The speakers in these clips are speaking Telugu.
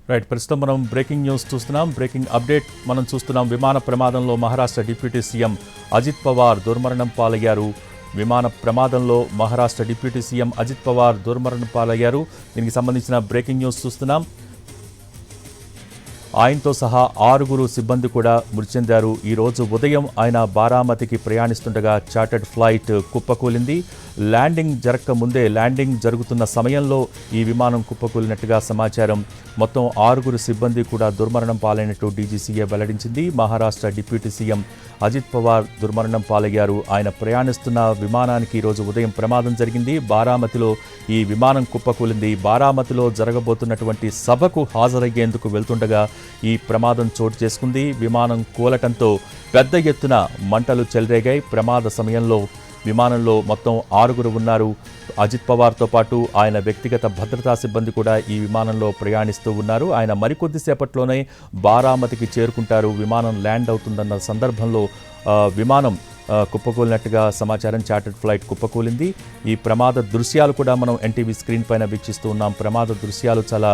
రైట్, ప్రస్తుతం మనం బ్రేకింగ్ న్యూస్ చూస్తున్నాం. బ్రేకింగ్ అప్డేట్ మనం చూస్తున్నాం. విమాన ప్రమాదంలో మహారాష్ట్ర డిప్యూటీ సీఎం అజిత్ పవార్ దుర్మరణం పాలయ్యారు. విమాన ప్రమాదంలో మహారాష్ట్ర డిప్యూటీ సీఎం అజిత్ పవార్ దుర్మరణం పాలయ్యారు. దీనికి సంబంధించిన బ్రేకింగ్ న్యూస్ చూస్తున్నాం. ఆయనతో సహా 6 సిబ్బంది కూడా మృతి చెందారు. ఈరోజు ఉదయం ఆయన బారామతికి ప్రయాణిస్తుండగా చార్టర్డ్ ఫ్లైట్ కుప్పకూలింది. ల్యాండింగ్ జరుగుతున్న సమయంలో ఈ విమానం కుప్పకూలినట్టుగా సమాచారం. మొత్తం 6 సిబ్బంది కూడా దుర్మరణం పాలైనట్టు డీజీసీఏ వెల్లడించింది. మహారాష్ట్ర డిప్యూటీ సీఎం అజిత్ పవార్ దుర్మరణం పాలయ్యారు. ఆయన ప్రయాణిస్తున్న విమానానికి ఈరోజు ఉదయం ప్రమాదం జరిగింది. బారామతిలో ఈ విమానం కుప్పకూలింది. బారామతిలో జరగబోతున్నటువంటి సభకు హాజరయ్యేందుకు వెళ్తుండగా ఈ ప్రమాదం చోటు చేసుకుంది. విమానం కూలటంతో పెద్ద ఎత్తున మంటలు చెలరేగాయి. ప్రమాద సమయంలో విమానంలో మొత్తం 6 ఉన్నారు. అజిత్ పవార్తో పాటు ఆయన వ్యక్తిగత భద్రతా సిబ్బంది కూడా ఈ విమానంలో ప్రయాణిస్తూ ఉన్నారు. ఆయన మరికొద్దిసేపట్లోనే బారామతికి చేరుకుంటారు. విమానం ల్యాండ్ అవుతుందన్న సందర్భంలో విమానం కుప్పకూలినట్టుగా సమాచారం. చార్టర్డ్ ఫ్లైట్ కుప్పకూలింది. ఈ ప్రమాద దృశ్యాలు కూడా మనం ఎన్టీవీ స్క్రీన్ పైన వీక్షిస్తూ ఉన్నాం. ప్రమాద దృశ్యాలు చాలా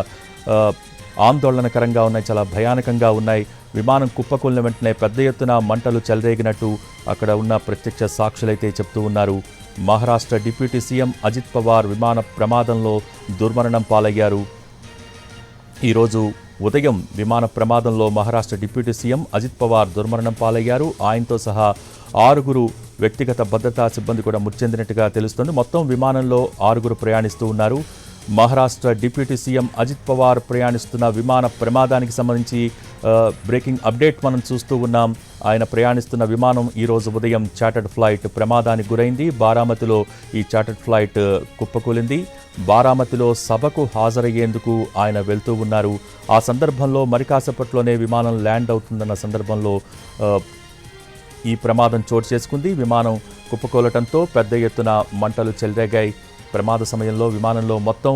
ఆందోళనకరంగా ఉన్నాయి, చాలా భయానకంగా ఉన్నాయి. విమానం కుప్పకూలిన వెంటనే పెద్ద ఎత్తున మంటలు చెలరేగినట్టు అక్కడ ఉన్న ప్రత్యక్ష సాక్షులైతే చెప్తూ ఉన్నారు. మహారాష్ట్ర డిప్యూటీ సీఎం అజిత్ పవార్ విమాన ప్రమాదంలో దుర్మరణం పాలయ్యారు. ఈరోజు ఉదయం విమాన ప్రమాదంలో మహారాష్ట్ర డిప్యూటీ సీఎం అజిత్ పవార్ దుర్మరణం పాలయ్యారు. ఆయనతో సహా 6 వ్యక్తిగత భద్రతా సిబ్బంది కూడా మృతి చెందినట్టుగా తెలుస్తోంది. మొత్తం విమానంలో 6 ప్రయాణిస్తూ ఉన్నారు. మహారాష్ట్ర డిప్యూటీ సీఎం అజిత్ పవార్ ప్రయాణిస్తున్న విమాన ప్రమాదానికి సంబంధించి బ్రేకింగ్ అప్డేట్ మనం చూస్తూ ఉన్నాం. ఆయన ప్రయాణిస్తున్న విమానం ఈరోజు ఉదయం చార్టర్డ్ ఫ్లైట్ ప్రమాదానికి గురైంది. బారామతిలో ఈ చార్టర్డ్ ఫ్లైట్ కుప్పకూలింది. బారామతిలో సభకు హాజరయ్యేందుకు ఆయన వెళ్తూ ఉన్నారు. ఆ సందర్భంలో మరికాసేపట్లోనే విమానం ల్యాండ్ అవుతుందన్న సందర్భంలో ఈ ప్రమాదం చోటు చేసుకుంది. విమానం కుప్పకూలటంతో పెద్ద ఎత్తున మంటలు చెలరేగాయి. ప్రమాద సమయంలో విమానంలో మొత్తం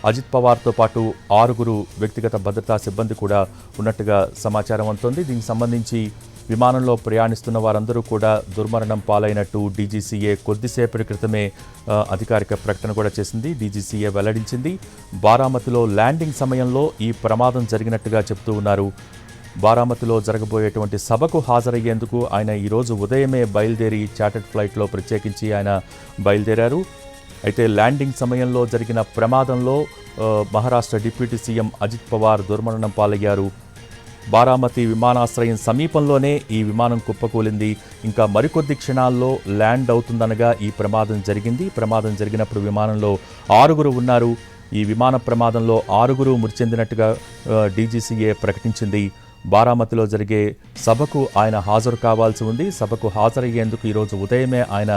అజిత్ పవార్తో పాటు 6 వ్యక్తిగత భద్రతా సిబ్బంది కూడా ఉన్నట్టుగా సమాచారం అందుతోంది. దీనికి సంబంధించి విమానంలో ప్రయాణిస్తున్న వారందరూ కూడా దుర్మరణం పాలైనట్టు డీజీసీఏ కొద్దిసేపటి క్రితమే అధికారిక ప్రకటన కూడా చేసింది. డీజీసీఏ వెల్లడించింది. బారామతిలో ల్యాండింగ్ సమయంలో ఈ ప్రమాదం జరిగినట్టుగా చెప్తూ ఉన్నారు. బారామతిలో జరగబోయేటువంటి సభకు హాజరయ్యేందుకు ఆయన ఈరోజు ఉదయమే బయలుదేరి చార్టర్డ్ ఫ్లైట్లో ప్రత్యేకించి ఆయన బయలుదేరారు. అయితే ల్యాండింగ్ సమయంలో జరిగిన ప్రమాదంలో మహారాష్ట్ర డిప్యూటీ సీఎం అజిత్ పవార్ దుర్మరణం పాలయ్యారు. బారామతి విమానాశ్రయం సమీపంలోనే ఈ విమానం కుప్పకూలింది. ఇంకా మరికొద్ది క్షణాల్లో ల్యాండ్ అవుతుందనగా ఈ ప్రమాదం జరిగింది. ప్రమాదం జరిగినప్పుడు విమానంలో 6 ఉన్నారు. ఈ విమాన ప్రమాదంలో 6 మృతి చెందినట్టుగా డీజీసీఏ ప్రకటించింది. బారామతిలో జరిగే సభకు ఆయన హాజరు కావాల్సి ఉంది. సభకు హాజరయ్యేందుకు ఈరోజు ఉదయమే ఆయన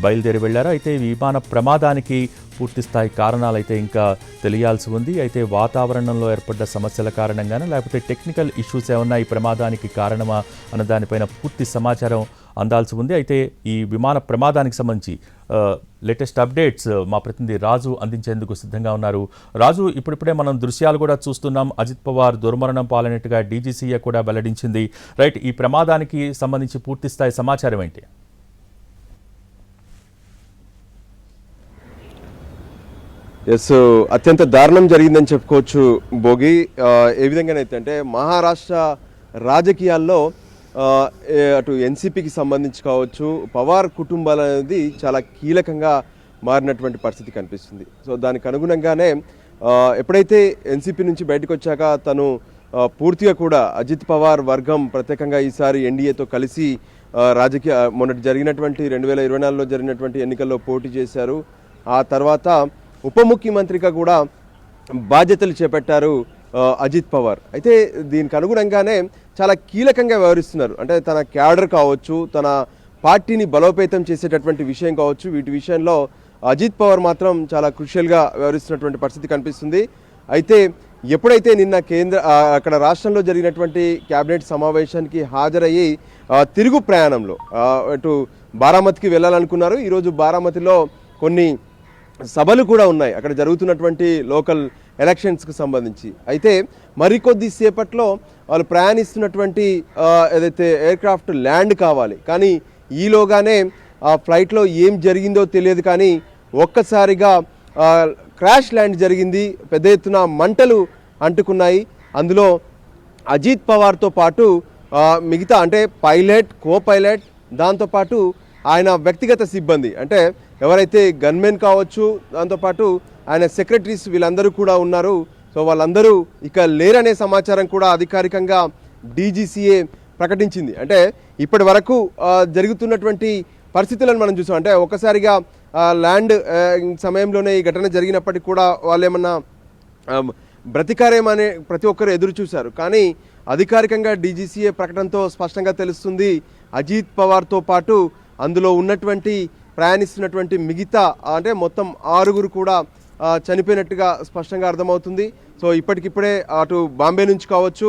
బయలుదేరి వెళ్లారు. అయితే విమాన ప్రమాదానికి పూర్తిస్థాయి కారణాలైతే ఇంకా తెలియాల్సి ఉంది. అయితే వాతావరణంలో ఏర్పడ్డ సమస్యల కారణంగానే లేకపోతే టెక్నికల్ ఇష్యూస్ ఏమన్నా ఈ ప్రమాదానికి కారణమా అన్న దానిపైన పూర్తి సమాచారం అందాల్సి ఉంది. అయితే ఈ విమాన ప్రమాదానికి సంబంధించి లేటెస్ట్ అప్డేట్స్ మా ప్రతినిధి రాజు అందించేందుకు సిద్ధంగా ఉన్నారు. రాజు, ఇప్పుడిప్పుడే మనం దృశ్యాలు కూడా చూస్తున్నాం. అజిత్ పవార్ దుర్మరణం పాలైనట్టుగా డీజీసీఏ కూడా వెల్లడించింది. రైట్, ఈ ప్రమాదానికి సంబంధించి పూర్తిస్థాయి సమాచారం ఏంటి? అత్యంత దారుణం జరిగిందని చెప్పుకోవచ్చు భోగి. ఏ విధంగానైతే అంటే మహారాష్ట్ర రాజకీయాల్లో అటు ఎన్సీపీకి సంబంధించి కావచ్చు, పవార్ కుటుంబాలు అనేది చాలా కీలకంగా మారినటువంటి పరిస్థితి కనిపిస్తుంది. సో దానికి అనుగుణంగానే ఎప్పుడైతే ఎన్సీపీ నుంచి బయటకు వచ్చాక తను పూర్తిగా కూడా అజిత్ పవార్ వర్గం ప్రత్యేకంగా ఈసారి ఎన్డీఏతో కలిసి మొన్నటి జరిగినటువంటి 2024లో జరిగినటువంటి ఎన్నికల్లో పోటీ చేశారు. ఆ తర్వాత ఉప ముఖ్యమంత్రిగా కూడా బాధ్యతలు చేపట్టారు అజిత్ పవార్. అయితే దీనికి అనుగుణంగానే చాలా కీలకంగా వ్యవహరిస్తున్నారు. అంటే తన క్యాడర్ కావచ్చు, తన పార్టీని బలోపేతం చేసేటటువంటి విషయం కావచ్చు, వీటి విషయంలో అజిత్ పవార్ మాత్రం చాలా క్రూషియల్గా వ్యవహరిస్తున్నటువంటి పరిస్థితి కనిపిస్తుంది. అయితే ఎప్పుడైతే నిన్న అక్కడ రాష్ట్రంలో జరిగినటువంటి క్యాబినెట్ సమావేశానికి హాజరయ్యి తిరుగు ప్రయాణంలో అటు బారామతికి వెళ్ళాలనుకున్నారు. ఈరోజు బారామతిలో కొన్ని సభలు కూడా ఉన్నాయి అక్కడ జరుగుతున్నటువంటి లోకల్ ఎలక్షన్స్కి సంబంధించి. అయితే మరికొద్ది సేపట్లో వాళ్ళు ప్రయాణిస్తున్నటువంటి ఏదైతే ఎయిర్క్రాఫ్ట్ ల్యాండ్ కావాలి, కానీ ఈలోగానే ఆ ఫ్లైట్లో ఏం జరిగిందో తెలియదు, కానీ ఒక్కసారిగా క్రాష్ ల్యాండ్ జరిగింది. పెద్ద ఎత్తున మంటలు అంటుకున్నాయి. అందులో అజిత్ పవార్తో పాటు మిగతా అంటే పైలట్, కో పైలట్, దాంతోపాటు ఆయన వ్యక్తిగత సిబ్బంది అంటే ఎవరైతే గన్మెన్ కావచ్చు, దాంతోపాటు ఆయన సెక్రటరీస్ వీళ్ళందరూ కూడా ఉన్నారు. సో వాళ్ళందరూ ఇక లేరనే సమాచారం కూడా అధికారికంగా డీజీసీఏ ప్రకటించింది. అంటే ఇప్పటి వరకు జరుగుతున్నటువంటి పరిస్థితులను మనం చూసాం. అంటే ఒక్కసారిగా ల్యాండ్ సమయంలోనే ఈ ఘటన జరిగినప్పటికీ కూడా వాళ్ళు ఏమన్నా బ్రతికారేమనే ప్రతి ఒక్కరు ఎదురు చూశారు. కానీ అధికారికంగా డీజీసీఏ ప్రకటనతో స్పష్టంగా తెలుస్తుంది అజిత్ పవార్తో పాటు అందులో ఉన్నటువంటి ప్రయాణిస్తున్నటువంటి మిగతా అంటే మొత్తం 6 కూడా చనిపోయినట్టుగా స్పష్టంగా అర్థమవుతుంది. సో ఇప్పటికిప్పుడే అటు బాంబే నుంచి కావచ్చు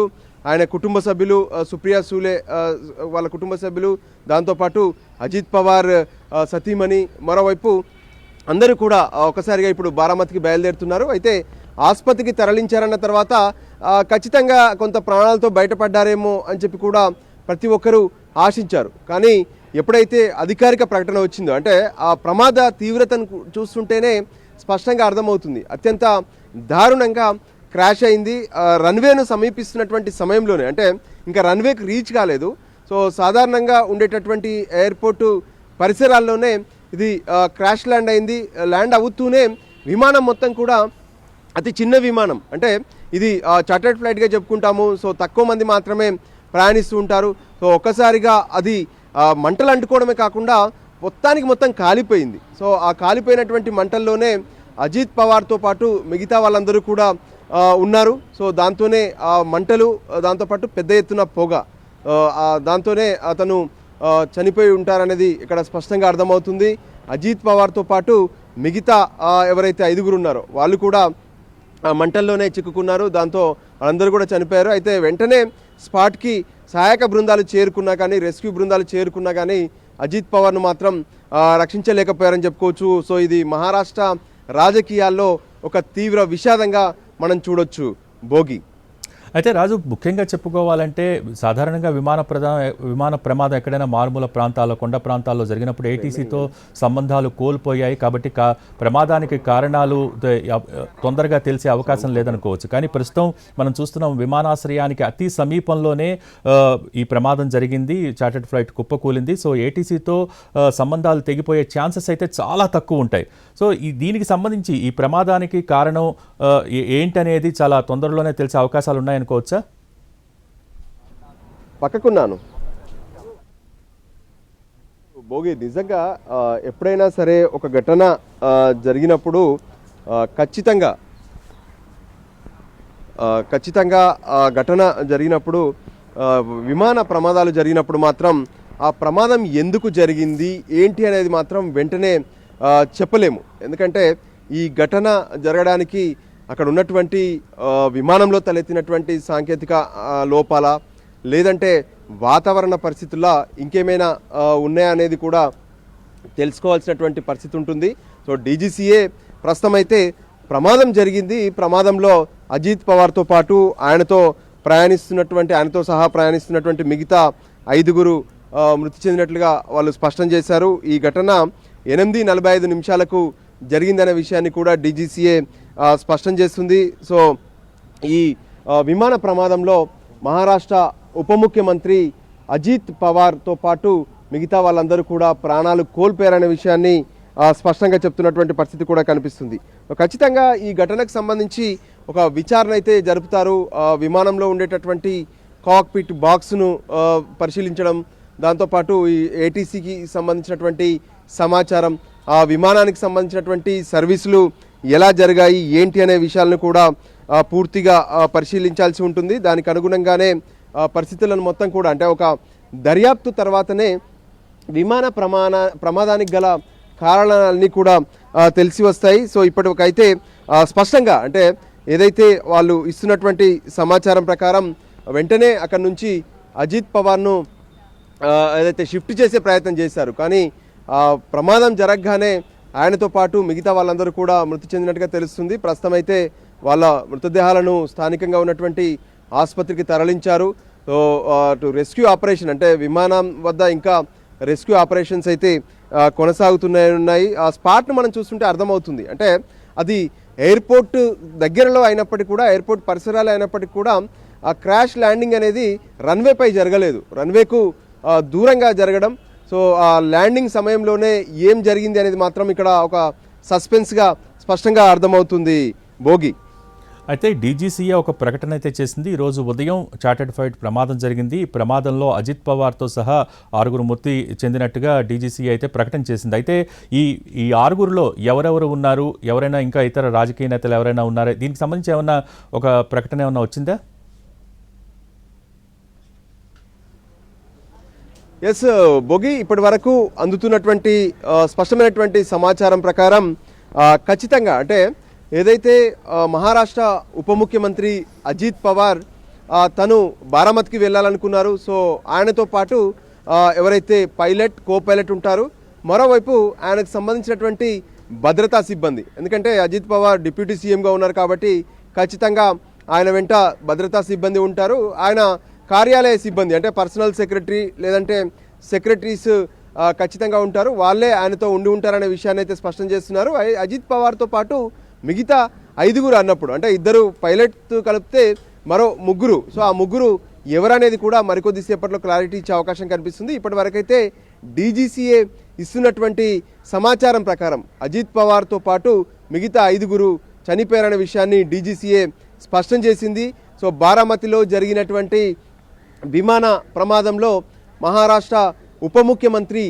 ఆయన కుటుంబ సభ్యులు, సుప్రియా సూలే వాళ్ళ కుటుంబ సభ్యులు, దాంతోపాటు అజిత్ పవార్ సతీమణి, మరోవైపు అందరూ కూడా ఒకసారిగా ఇప్పుడు బారామతికి బయలుదేరుతున్నారు. అయితే ఆసుపత్రికి తరలించారన్న తర్వాత ఖచ్చితంగా కొంత ప్రాణాలతో బయటపడ్డారేమో అని చెప్పి కూడా ప్రతి ఒక్కరూ ఆశించారు. కానీ ఎప్పుడైతే అధికారిక ప్రకటన వచ్చిందో అంటే ఆ ప్రమాద తీవ్రతను చూస్తుంటేనే స్పష్టంగా అర్థమవుతుంది. అత్యంత దారుణంగా క్రాష్ అయింది. రన్వేను సమీపిస్తున్నటువంటి సమయంలోనే అంటే ఇంకా రన్వేకి రీచ్ కాలేదు. సో సాధారణంగా ఉండేటటువంటి ఎయిర్పోర్టు పరిసరాల్లోనే ఇది క్రాష్ ల్యాండ్ అయింది. ల్యాండ్ అవుతూనే విమానం మొత్తం కూడా అతి చిన్న విమానం, అంటే ఇది చార్టర్డ్ ఫ్లైట్గా చెప్పుకుంటాము. సో తక్కువ మంది మాత్రమే ప్రయాణిస్తూ ఉంటారు. సో ఒక్కసారిగా అది మంటలు అంటుకోవడమే కాకుండా మొత్తం కాలిపోయింది. సో ఆ కాలిపోయినటువంటి మంటల్లోనే అజిత్ పవార్తో పాటు మిగతా వాళ్ళందరూ కూడా ఉన్నారు. సో దాంతోనే ఆ మంటలు, దాంతోపాటు పెద్ద ఎత్తున పొగ, దాంతోనే అతను చనిపోయి ఉంటారనేది ఇక్కడ స్పష్టంగా అర్థమవుతుంది. అజిత్ పవార్తో పాటు మిగతా ఎవరైతే 5 ఉన్నారో వాళ్ళు కూడా మంటల్లోనే చిక్కుకున్నారు. దాంతో వాళ్ళందరూ కూడా చనిపోయారు. అయితే వెంటనే స్పాట్కి సహాయక బృందాలు చేరుకున్నా కానీ, రెస్క్యూ బృందాలు చేరుకున్నా కానీ అజిత్ పవార్ను మాత్రం రక్షించలేకపోయారని చెప్పుకోవచ్చు. సో ఇది మహారాష్ట్ర రాజకీయాల్లో ఒక తీవ్ర విషాదంగా మనం చూడొచ్చు భోగి. అయితే రాజు, ముఖ్యంగా చెప్పుకోవాలంటే సాధారణంగా విమాన ప్రమాదం ఎక్కడైనా మారుమూల ప్రాంతాల్లో, కొండ ప్రాంతాల్లో జరిగినప్పుడు ఏటీసీతో సంబంధాలు కోల్పోయాయి కాబట్టి ప్రమాదానికి కారణాలు తొందరగా తెలిసే అవకాశం లేదనుకోవచ్చు. కానీ ప్రస్తుతం మనం చూస్తున్నాం విమానాశ్రయానికి అతి సమీపంలోనే ఈ ప్రమాదం జరిగింది, చార్టర్డ్ ఫ్లైట్ కుప్పకూలింది. సో ఏటీసీతో సంబంధాలు తెగిపోయే ఛాన్సెస్ అయితే చాలా తక్కువ ఉంటాయి. సో దీనికి సంబంధించి ఈ ప్రమాదానికి కారణం ఏంటనేది చాలా తొందరలోనే తెలిసే అవకాశాలు ఉన్నాయనుకోవచ్చా? పక్కకున్నాను భోగి. నిజంగా ఎప్పుడైనా సరే ఒక ఘటన జరిగినప్పుడు ఖచ్చితంగా ఘటన జరిగినప్పుడు విమాన ప్రమాదాలు జరిగినప్పుడు మాత్రం ఆ ప్రమాదం ఎందుకు జరిగింది ఏంటి అనేది మాత్రం వెంటనే చెప్పలేము. ఎందుకంటే ఈ ఘటన జరగడానికి అక్కడ ఉన్నటువంటి విమానంలో తలెత్తినటువంటి సాంకేతిక లోపాల, లేదంటే వాతావరణ పరిస్థితుల్లో ఇంకేమైనా ఉన్నాయా అనేది కూడా తెలుసుకోవాల్సినటువంటి పరిస్థితి ఉంటుంది. సో డీజీసీఏ ప్రస్తుతం అయితే ప్రమాదం జరిగింది, ప్రమాదంలో అజిత్ పవార్తో పాటు ఆయనతో సహా ప్రయాణిస్తున్నటువంటి మిగతా 5 మృతి చెందినట్లుగా వాళ్ళు స్పష్టం చేశారు. ఈ ఘటన 8:45 నిమిషాలకు జరిగిందనే విషయాన్ని కూడా డీజీసీఏ స్పష్టం చేస్తుంది. సో ఈ విమాన ప్రమాదంలో మహారాష్ట్ర ఉప ముఖ్యమంత్రి అజిత్ పవార్తో పాటు మిగతా వాళ్ళందరూ కూడా ప్రాణాలు కోల్పోయారనే విషయాన్ని స్పష్టంగా చెప్తున్నటువంటి పరిస్థితి కూడా కనిపిస్తుంది. ఖచ్చితంగా ఈ ఘటనకు సంబంధించి ఒక విచారణ అయితే జరుపుతారు. విమానంలో ఉండేటటువంటి కాక్పిట్ బాక్స్ను పరిశీలించడం, దాంతోపాటు ఈ ఏటీసీకి సంబంధించినటువంటి సమాచారం, ఆ విమానానికి సంబంధించినటువంటి సర్వీసులు ఎలా జరిగాయి ఏంటి అనే విషయాలను కూడా పూర్తిగా పరిశీలించాల్సి ఉంటుంది. దానికి అనుగుణంగానే పరిస్థితులను మొత్తం కూడా అంటే ఒక దర్యాప్తు తర్వాతనే విమాన ప్రమాదానికి గల కారణాలన్నీ కూడా తెలిసి వస్తాయి. సో ఇప్పటికైతే స్పష్టంగా అంటే ఏదైతే వాళ్ళు ఇస్తున్నటువంటి సమాచారం ప్రకారం వెంటనే అక్కడి నుంచి అజిత్ పవార్ను ఏదైతే షిఫ్ట్ చేసే ప్రయత్నం చేశారు, కానీ ప్రమాదం జరగగానే ఆయనతో పాటు మిగతా వాళ్ళందరూ కూడా మృతి చెందినట్టుగా తెలుస్తుంది. ప్రస్తుతం అయితే వాళ్ళ మృతదేహాలను స్థానికంగా ఉన్నటువంటి ఆసుపత్రికి తరలించారు. సో అటు రెస్క్యూ ఆపరేషన్ అంటే విమానం వద్ద ఇంకా రెస్క్యూ ఆపరేషన్స్ అయితే కొనసాగుతున్నాయి. ఆ స్పాట్ను మనం చూస్తుంటే అర్థమవుతుంది. అంటే అది ఎయిర్పోర్ట్ దగ్గరలో అయినప్పటికీ కూడా, ఎయిర్పోర్ట్ పరిసరాలు అయినప్పటికీ కూడా ఆ క్రాష్ ల్యాండింగ్ అనేది రన్వేపై జరగలేదు, రన్వేకు దూరంగా జరగడం. సో ఆ ల్యాండింగ్ సమయంలోనే ఏం జరిగింది అనేది మాత్రం ఇక్కడ ఒక సస్పెన్స్గా స్పష్టంగా అర్థమవుతుంది భోగి. అయితే డీజీసీఏ ఒక ప్రకటన అయితే చేసింది. ఈరోజు ఉదయం చార్టర్డ్ ఫ్లైట్ ప్రమాదం జరిగింది. ఈ ప్రమాదంలో అజిత్ పవార్తో సహా 6 మృతి చెందినట్టుగా డీజీసీఏ అయితే ప్రకటన చేసింది. అయితే ఈ 6లో ఎవరెవరు ఉన్నారు, ఎవరైనా ఇంకా ఇతర రాజకీయ నేతలు ఎవరైనా ఉన్నారా, దీనికి సంబంధించి ఏమన్నా ఒక ప్రకటన ఏమన్నా వచ్చిందా? ఎస్ భోగి, ఇప్పటి వరకు అందుతున్నటువంటి స్పష్టమైనటువంటి సమాచారం ప్రకారం ఖచ్చితంగా అంటే ఏదైతే మహారాష్ట్ర ఉప ముఖ్యమంత్రి అజిత్ పవార్ తను బారామతికి వెళ్ళాలనుకున్నారు. సో ఆయనతో పాటు ఎవరైతే పైలట్, కో పైలట్ ఉంటారు, మరోవైపు ఆయనకు సంబంధించినటువంటి భద్రతా సిబ్బంది, ఎందుకంటే అజిత్ పవార్ డిప్యూటీ సీఎంగా ఉన్నారు కాబట్టి ఖచ్చితంగా ఆయన వెంట భద్రతా సిబ్బంది ఉంటారు. ఆయన కార్యాలయ సిబ్బంది అంటే పర్సనల్ సెక్రటరీ లేదంటే సెక్రటరీస్ ఖచ్చితంగా ఉంటారు, వాళ్ళే ఆయనతో ఉండి ఉంటారనే విషయాన్ని అయితే స్పష్టం చేస్తున్నారు. అజిత్ పవార్తో పాటు మిగతా 5 అన్నప్పుడు అంటే 2 పైలట్ కలిపితే మరో 3. సో ఆ 3 ఎవరనేది కూడా మరికొద్దిసేపట్లో క్లారిటీ ఇచ్చే అవకాశం కనిపిస్తుంది. ఇప్పటి వరకైతే డీజీసీఏ ఇస్తున్నటువంటి సమాచారం ప్రకారం అజిత్ పవార్తో పాటు మిగతా 5 చనిపోయారనే విషయాన్ని డీజీసీఏ స్పష్టం చేసింది. సో బారామతిలో జరిగినటువంటి విమాన ప్రమాదంలో మహారాష్ట్ర ఉప ముఖ్యమంత్రి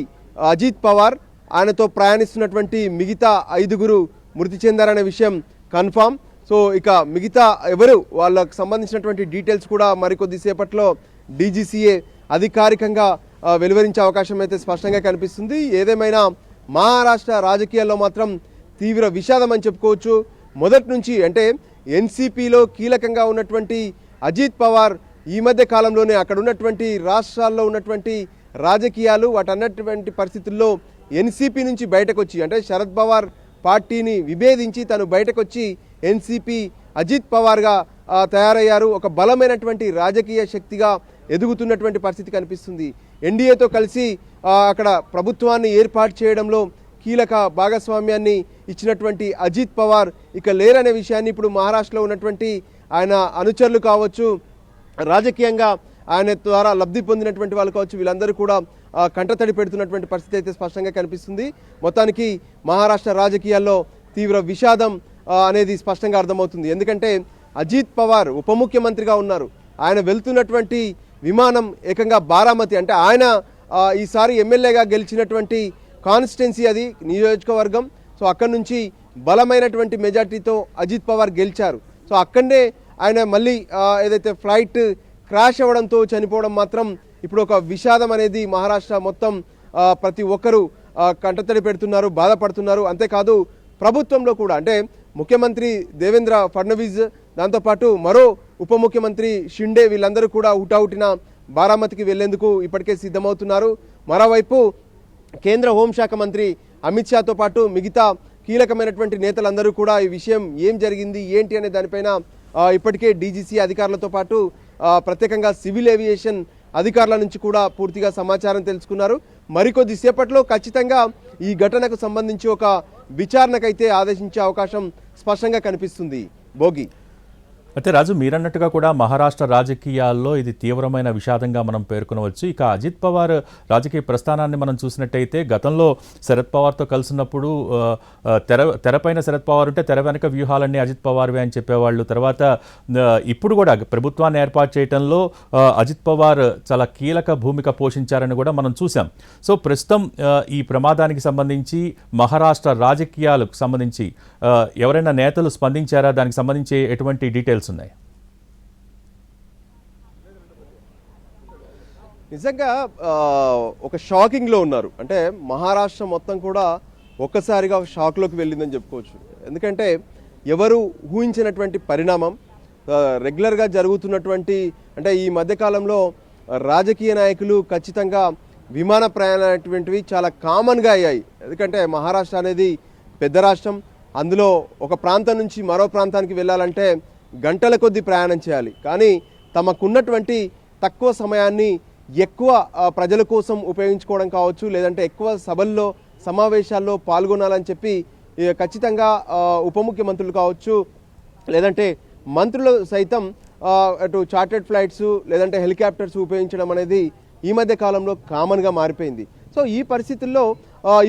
అజిత్ పవార్, ఆయనతో ప్రయాణిస్తున్నటువంటి మిగతా 5 మృతి చెందారనే విషయం కన్ఫామ్. సో ఇక మిగతా ఎవరు వాళ్ళకు సంబంధించినటువంటి డీటెయిల్స్ కూడా మరికొద్దిసేపట్లో డీజీసీఏ అధికారికంగా వెలువరించే అవకాశం అయితే స్పష్టంగా కనిపిస్తుంది. ఏదేమైనా మహారాష్ట్ర రాజకీయాల్లో మాత్రం తీవ్ర విషాదం అని చెప్పుకోవచ్చు. మొదటి నుంచి అంటే ఎన్సీపీలో కీలకంగా ఉన్నటువంటి అజిత్ పవార్ ఈ మధ్య కాలంలోనే అక్కడ ఉన్నటువంటి రాష్ట్రాల్లో ఉన్నటువంటి రాజకీయాలు వాటన్నటువంటి పరిస్థితుల్లో ఎన్సీపీ నుంచి బయటకు వచ్చి అంటే శరద్ పవార్ పార్టీని విభేదించి తను బయటకు వచ్చి ఎన్సీపీ అజిత్ పవార్గా తయారయ్యారు. ఒక బలమైనటువంటి రాజకీయ శక్తిగా ఎదుగుతున్నటువంటి పరిస్థితి కనిపిస్తుంది. ఎన్డీఏతో కలిసి అక్కడ ప్రభుత్వాన్ని ఏర్పాటు చేయడంలో కీలక భాగస్వామ్యాన్ని ఇచ్చినటువంటి అజిత్ పవార్ ఇక లేరనే విషయాన్ని ఇప్పుడు మహారాష్ట్రలో ఉన్నటువంటి ఆయన అనుచరులు కావచ్చు, రాజకీయంగా ఆయన ద్వారా లబ్ధి పొందినటువంటి వాళ్ళు కావచ్చు, వీళ్ళందరూ కూడా కంటతడి పెడుతున్నటువంటి పరిస్థితి అయితే స్పష్టంగా కనిపిస్తుంది. మొత్తానికి మహారాష్ట్ర రాజకీయాల్లో తీవ్ర విషాదం అనేది స్పష్టంగా అర్థమవుతుంది. ఎందుకంటే అజిత్ పవార్ ఉప ముఖ్యమంత్రిగా ఉన్నారు, ఆయన వెళ్తున్నటువంటి విమానం ఏకంగా బారామతి అంటే ఆయన ఈసారి ఎమ్మెల్యేగా గెలిచినటువంటి కాన్స్టిట్యున్సీ అది నియోజకవర్గం. సో అక్కడి నుంచి బలమైనటువంటి మెజార్టీతో అజిత్ పవార్ గెలిచారు. సో అక్కడనే ఆయన మళ్ళీ ఏదైతే ఫ్లైట్ క్రాష్ అవ్వడంతో చనిపోవడం మాత్రం ఇప్పుడు ఒక విషాదం అనేది మహారాష్ట్ర మొత్తం ప్రతి ఒక్కరూ కంటతడి పెడుతున్నారు, బాధపడుతున్నారు. అంతేకాదు ప్రభుత్వంలో కూడా అంటే ముఖ్యమంత్రి దేవేంద్ర ఫడ్నవీస్, దాంతోపాటు మరో ఉప ముఖ్యమంత్రి షిండే వీళ్ళందరూ కూడా హుటాహుటిన బారామతికి వెళ్లేందుకు ఇప్పటికే సిద్ధమవుతున్నారు. మరోవైపు కేంద్ర హోంశాఖ మంత్రి అమిత్ షాతో పాటు మిగతా కీలకమైనటువంటి నేతలందరూ కూడా ఈ విషయం ఏం జరిగింది ఏంటి అనే దానిపైన ఇప్పటికే డీజీసీ అధికారులతో పాటు ప్రత్యేకంగా సివిల్ ఏవియేషన్ అధికారుల నుంచి కూడా పూర్తిగా సమాచారం తెలుసుకున్నారు. మరికొద్ది సేపట్లో ఖచ్చితంగా ఈ ఘటనకు సంబంధించి ఒక విచారణకైతే ఆదేశించే అవకాశం స్పష్టంగా కనిపిస్తుంది. భోగి, అయితే రాజు మీరన్నట్టుగా కూడా మహారాష్ట్ర రాజకీయాల్లో ఇది తీవ్రమైన విషాదంగా మనం పేర్కొనవచ్చు. ఇక అజిత్ పవార్ రాజకీయ ప్రస్థానాన్ని మనం చూసినట్టయితే గతంలో శరద్ పవార్తో కలిసినప్పుడు తెరపైన శరద్ పవార్ ఉంటే తెర వెనక వ్యూహాలన్నీ అజిత్ పవార్వే అని చెప్పేవాళ్ళు. తర్వాత ఇప్పుడు కూడా ప్రభుత్వాన్ని ఏర్పాటు చేయడంలో అజిత్ పవార్ చాలా కీలక భూమిక పోషించారని కూడా మనం చూసాం. సో ప్రస్తుతం ఈ ప్రమాదానికి సంబంధించి మహారాష్ట్ర రాజకీయాలకు సంబంధించి ఎవరైనా నేతలు స్పందించారా, దానికి సంబంధించి ఎటువంటి డీటెయిల్స్ ఉన్నాయి? నిజంగా ఒక షాకింగ్లో ఉన్నారు. అంటే మహారాష్ట్ర మొత్తం కూడా ఒక్కసారిగా షాక్లోకి వెళ్ళిందని చెప్పుకోవచ్చు. ఎందుకంటే ఎవరు ఊహించినటువంటి పరిణామం రెగ్యులర్గా జరుగుతున్నటువంటి అంటే ఈ మధ్యకాలంలో రాజకీయ నాయకులు ఖచ్చితంగా విమాన ప్రయాణం అనేటువంటివి చాలా కామన్గా అయ్యాయి. ఎందుకంటే మహారాష్ట్ర అనేది పెద్ద రాష్ట్రం, అందులో ఒక ప్రాంతం నుంచి మరో ప్రాంతానికి వెళ్ళాలంటే గంటల కొద్దీ ప్రయాణం చేయాలి. కానీ తమకున్నటువంటి తక్కువ సమయాన్ని ఎక్కువ ప్రజల కోసం ఉపయోగించుకోవడం కావచ్చు, లేదంటే ఎక్కువ సభల్లో సమావేశాల్లో పాల్గొనాలని చెప్పి ఖచ్చితంగా ఉప ముఖ్యమంత్రులు కావచ్చు, లేదంటే మంత్రులు సైతం అటు చార్టెడ్ ఫ్లైట్స్ లేదంటే హెలికాప్టర్స్ ఉపయోగించడం అనేది ఈ మధ్య కాలంలో కామన్గా మారిపోయింది. సో ఈ పరిస్థితుల్లో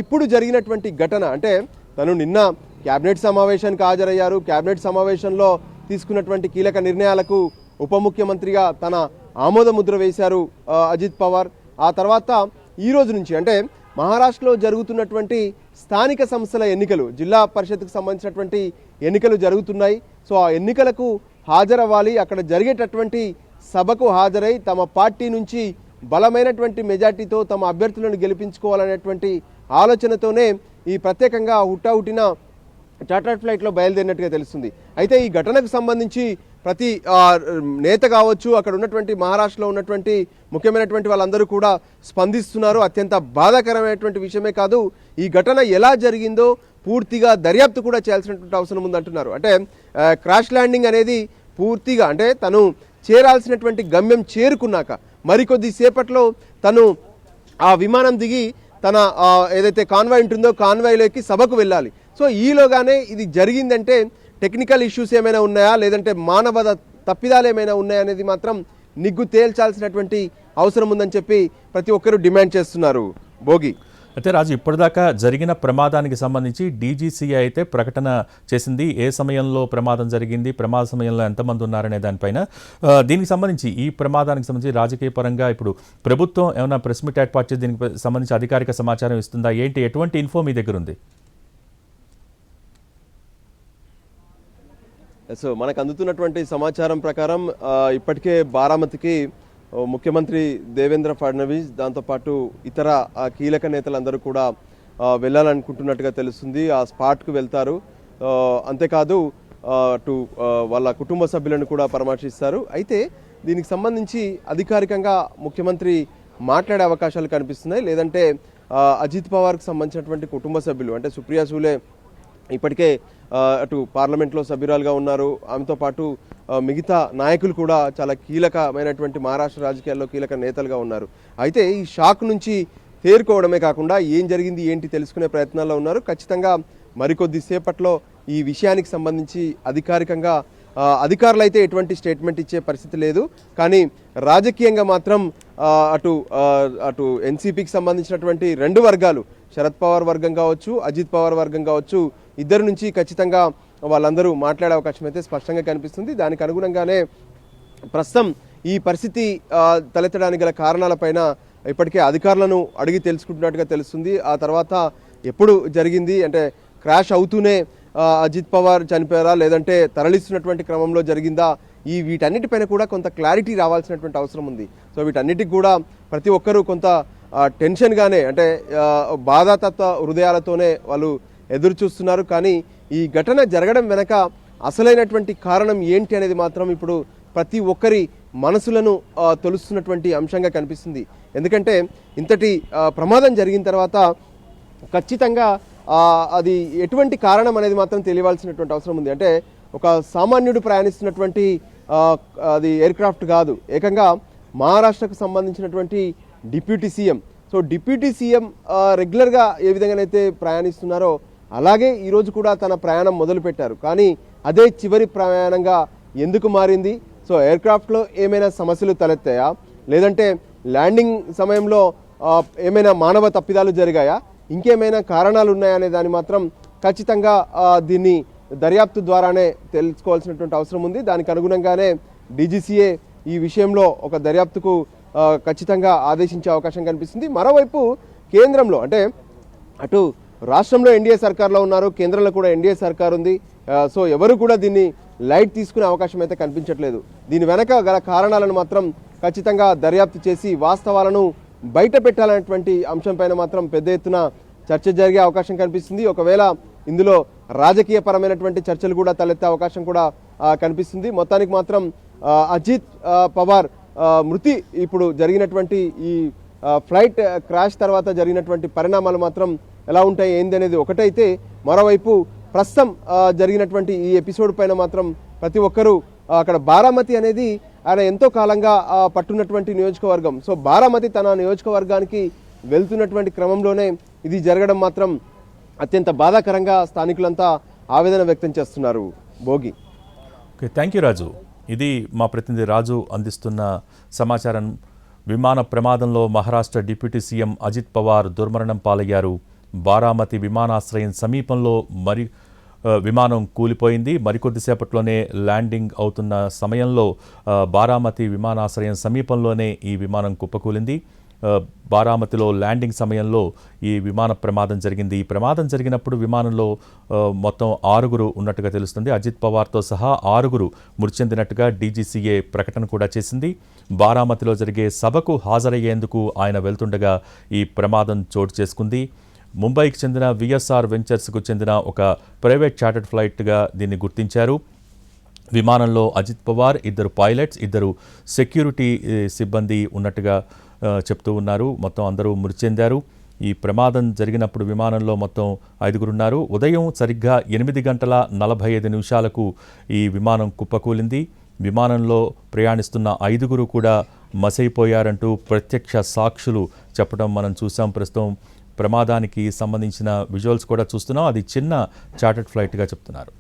ఇప్పుడు జరిగినటువంటి ఘటన అంటే తను నిన్న క్యాబినెట్ సమావేశానికి హాజరయ్యారు. క్యాబినెట్ సమావేశంలో తీసుకున్నటువంటి కీలక నిర్ణయాలకు ఉప ముఖ్యమంత్రిగా తన ఆమోద ముద్ర వేశారు అజిత్ పవార్. ఆ తర్వాత ఈ రోజు నుంచి అంటే మహారాష్ట్రలో జరుగుతున్నటువంటి స్థానిక సంస్థల ఎన్నికలు, జిల్లా పరిషత్కు సంబంధించినటువంటి ఎన్నికలు జరుగుతున్నాయి. సో ఆ ఎన్నికలకు హాజరవ్వాలి, అక్కడ జరిగేటటువంటి సభకు హాజరై తమ పార్టీ నుంచి బలమైనటువంటి మెజార్టీతో తమ అభ్యర్థులను గెలిపించుకోవాలనేటువంటి ఆలోచనతోనే ఈ ప్రత్యేకంగా హుటాహుటిన చార్టర్డ్ ఫ్లైట్లో బయలుదేరినట్టుగా తెలుస్తుంది. అయితే ఈ ఘటనకు సంబంధించి ప్రతి నేత కావచ్చు, అక్కడ ఉన్నటువంటి మహారాష్ట్రలో ఉన్నటువంటి ముఖ్యమైనటువంటి వాళ్ళందరూ కూడా స్పందిస్తున్నారు. అత్యంత బాధాకరమైనటువంటి విషయమే కాదు, ఈ ఘటన ఎలా జరిగిందో పూర్తిగా దర్యాప్తు కూడా చేయాల్సినటువంటి అవసరం ఉందంటున్నారు. అంటే క్రాష్ ల్యాండింగ్ అనేది పూర్తిగా అంటే తను చేరాల్సినటువంటి గమ్యం చేరుకున్నాక మరికొద్ది సేపట్లో తను ఆ విమానం దిగి తన ఏదైతే కాన్వాయ్ ఉంటుందో కాన్వాయ్లోకి సభకు వెళ్ళాలి. సో ఈలోగానే ఇది జరిగిందంటే టెక్నికల్ ఇష్యూస్ ఏమైనా ఉన్నాయా, లేదంటే మానవత తప్పిదాలు ఏమైనా ఉన్నాయా అనేది మాత్రం నిగ్గు తేల్చాల్సినటువంటి అవసరం ఉందని చెప్పి ప్రతి ఒక్కరూ డిమాండ్ చేస్తున్నారు. భోగి అయితే రాజు, ఇప్పటిదాకా జరిగిన ప్రమాదానికి సంబంధించి డీజీసీఏ అయితే ప్రకటన చేసింది. ఏ సమయంలో ప్రమాదం జరిగింది, ప్రమాద సమయంలో ఎంతమంది ఉన్నారనే దానిపైన. దీనికి సంబంధించి ఈ ప్రమాదానికి సంబంధించి రాజకీయ పరంగా ఇప్పుడు ప్రభుత్వం ఏమైనా ప్రెస్ మీట్ ఏర్పాటు చేసి దీనికి సంబంధించి అధికారిక సమాచారం ఇస్తుందా ఏంటి, ఎటువంటి ఇన్ఫో మీ దగ్గర ఉంది? సో మనకు అందుతున్నటువంటి సమాచారం ప్రకారం ఇప్పటికే బారామతికి ముఖ్యమంత్రి దేవేంద్ర ఫడ్నవీస్ దాంతోపాటు ఇతర కీలక నేతలందరూ కూడా వెళ్ళాలనుకుంటున్నట్టుగా తెలుస్తుంది. ఆ స్పాట్కు వెళ్తారు. అంతేకాదు అటు వాళ్ళ కుటుంబ సభ్యులను కూడా పరామర్శిస్తారు. అయితే దీనికి సంబంధించి అధికారికంగా ముఖ్యమంత్రి మాట్లాడే అవకాశాలు కనిపిస్తున్నాయి. లేదంటే అజిత్ పవార్కి సంబంధించినటువంటి కుటుంబ సభ్యులు అంటే సుప్రియా సూలే ఇప్పటికే అటు పార్లమెంట్లో సభ్యురాలుగా ఉన్నారు. ఆమెతో పాటు మిగతా నాయకులు కూడా చాలా కీలకమైనటువంటి మహారాష్ట్ర రాజకీయాల్లో కీలక నేతలుగా ఉన్నారు. అయితే ఈ షాక్ నుంచి తేరుకోవడమే కాకుండా ఏం జరిగింది ఏంటి తెలుసుకునే ప్రయత్నాల్లో ఉన్నారు. ఖచ్చితంగా మరికొద్ది సేపట్లో ఈ విషయానికి సంబంధించి అధికారికంగా అధికారులు అయితే ఎటువంటి స్టేట్మెంట్ ఇచ్చే పరిస్థితి లేదు. కానీ రాజకీయంగా మాత్రం అటు ఎన్సీపీకి సంబంధించినటువంటి రెండు వర్గాలు, శరద్ పవార్ వర్గం కావచ్చు, అజిత్ పవార్ వర్గం కావచ్చు, ఇద్దరు నుంచి ఖచ్చితంగా వాళ్ళందరూ మాట్లాడే అవకాశం అయితే స్పష్టంగా కనిపిస్తుంది. దానికి అనుగుణంగానే ప్రస్తుతం ఈ పరిస్థితి తలెత్తడానికి గల కారణాలపైన ఇప్పటికే అధికారులను అడిగి తెలుసుకుంటున్నట్టుగా తెలుస్తుంది. ఆ తర్వాత ఎప్పుడు జరిగింది అంటే క్రాష్ అవుతూనే అజిత్ పవార్ చనిపోయారా, లేదంటే తరలిస్తున్నటువంటి క్రమంలో జరిగిందా, వీటన్నిటిపైన కూడా కొంత క్లారిటీ రావాల్సినటువంటి అవసరం ఉంది. సో వీటన్నిటికి కూడా ప్రతి ఒక్కరూ కొంత టెన్షన్గానే అంటే బాధాతత్వ హృదయాలతోనే వాళ్ళు ఎదురు చూస్తున్నారు. కానీ ఈ ఘటన జరగడం వెనక అసలైనటువంటి కారణం ఏంటి అనేది మాత్రం ఇప్పుడు ప్రతి ఒక్కరి మనసులను తొలుస్తున్నటువంటి అంశంగా కనిపిస్తుంది. ఎందుకంటే ఇంతటి ప్రమాదం జరిగిన తర్వాత ఖచ్చితంగా అది ఎటువంటి కారణం అనేది మాత్రం తెలియవలసినటువంటి అవసరం ఉంది. అంటే ఒక సామాన్యుడు ప్రయాణిస్తున్నటువంటి అది ఎయిర్క్రాఫ్ట్ కాదు, ఏకంగా మహారాష్ట్రకు సంబంధించినటువంటి deputy CM. So deputy CM రెగ్యులర్గా ఏ విధంగానైతే ప్రయాణిస్తున్నారో అలాగే ఈరోజు కూడా తన ప్రయాణం మొదలుపెట్టారు. కానీ అదే చివరి ప్రయాణంగా ఎందుకు మారింది? సో ఎయిర్క్రాఫ్ట్లో ఏమైనా సమస్యలు తలెత్తాయా, లేదంటే ల్యాండింగ్ సమయంలో ఏమైనా మానవ తప్పిదాలు జరిగాయా, ఇంకేమైనా కారణాలు ఉన్నాయా అనే దాన్ని మాత్రం ఖచ్చితంగా దీన్ని దర్యాప్తు ద్వారానే తెలుసుకోవాల్సినటువంటి అవసరం ఉంది. దానికి అనుగుణంగానే డీజీసీఏ ఈ విషయంలో ఒక దర్యాప్తుకు ఖచ్చితంగా ఆదేశించే అవకాశం కనిపిస్తుంది. మరోవైపు కేంద్రంలో అంటే అటు రాష్ట్రంలో ఎన్డీఏ సర్కార్లో ఉన్నారు, కేంద్రంలో కూడా ఎన్డీఏ సర్కార్ ఉంది. సో ఎవరు కూడా దీన్ని లైట్ తీసుకునే అవకాశం అయితే కనిపించట్లేదు. దీని వెనక గల కారణాలను మాత్రం ఖచ్చితంగా దర్యాప్తు చేసి వాస్తవాలను బయట పెట్టాలనేటువంటి అంశంపైన మాత్రం పెద్ద ఎత్తున చర్చ జరిగే అవకాశం కనిపిస్తుంది. ఒకవేళ ఇందులో రాజకీయ పరమైనటువంటి చర్చలు కూడా తలెత్తే అవకాశం కూడా కనిపిస్తుంది. మొత్తానికి మాత్రం అజిత్ పవార్ మృతి ఇప్పుడు జరిగినటువంటి ఈ ఫ్లైట్ క్రాష్ తర్వాత జరిగినటువంటి పరిణామాలు మాత్రం ఎలా ఉంటాయి ఏంది అనేది ఒకటైతే, మరోవైపు ప్రస్తుతం జరిగినటువంటి ఈ ఎపిసోడ్ పైన మాత్రం ప్రతి ఒక్కరూ అక్కడ బారామతి అనేది ఆయన ఎంతో కాలంగా పట్టున్నటువంటి నియోజకవర్గం. సో బారామతి తన నియోజకవర్గానికి వెళ్తున్నటువంటి క్రమంలోనే ఇది జరగడం మాత్రం అత్యంత బాధాకరంగా స్థానికులంతా ఆవేదన వ్యక్తం చేస్తున్నారు. భోగి. ఓకే, థ్యాంక్ యూ రాజు. ఇది మా ప్రతినిధి రాజు అందిస్తున్న సమాచారం. విమాన ప్రమాదంలో మహారాష్ట్ర డిప్యూటీ సీఎం అజిత్ పవార్ దుర్మరణం పాలయ్యారు. బారామతి విమానాశ్రయం సమీపంలో విమానం కూలిపోయింది. మరికొద్దిసేపట్లోనే ల్యాండింగ్ అవుతున్న సమయంలో బారామతి విమానాశ్రయం సమీపంలోనే ఈ విమానం కుప్పకూలింది. బారామతిలో ల్యాండింగ్ సమయంలో ఈ విమాన ప్రమాదం జరిగింది. ఈ ప్రమాదం జరిగినప్పుడు విమానంలో మొత్తం 6 ఉన్నట్టుగా తెలుస్తుంది. అజిత్ పవార్తో సహా 6 మృతి చెందినట్టుగా డీజీసీఏ ప్రకటన కూడా చేసింది. బారామతిలో జరిగే సభకు హాజరయ్యేందుకు ఆయన వెళ్తుండగా ఈ ప్రమాదం చోటు చేసుకుంది. ముంబైకి చెందిన విఎస్ఆర్ వెంచర్స్కు చెందిన ఒక ప్రైవేట్ చార్టర్డ్ ఫ్లైట్గా దీన్ని గుర్తించారు. విమానంలో అజిత్ పవార్, 2 పైలట్స్, 2 సెక్యూరిటీ సిబ్బంది ఉన్నట్టుగా చెప్తూ ఉన్నారు. మొత్తం అందరూ మృతి చెందారు. ఈ ప్రమాదం జరిగినప్పుడు విమానంలో మొత్తం 5 ఉన్నారు. ఉదయం సరిగ్గా 8:45 ఈ విమానం కుప్పకూలింది. విమానంలో ప్రయాణిస్తున్న 5 కూడా మసైపోయారంటూ ప్రత్యక్ష సాక్షులు చెప్పడం మనం చూసాం. ప్రస్తుతం ప్రమాదానికి సంబంధించిన విజువల్స్ కూడా చూస్తున్నాం. అది చిన్న చార్టర్డ్ ఫ్లైట్గా చెప్తున్నారు.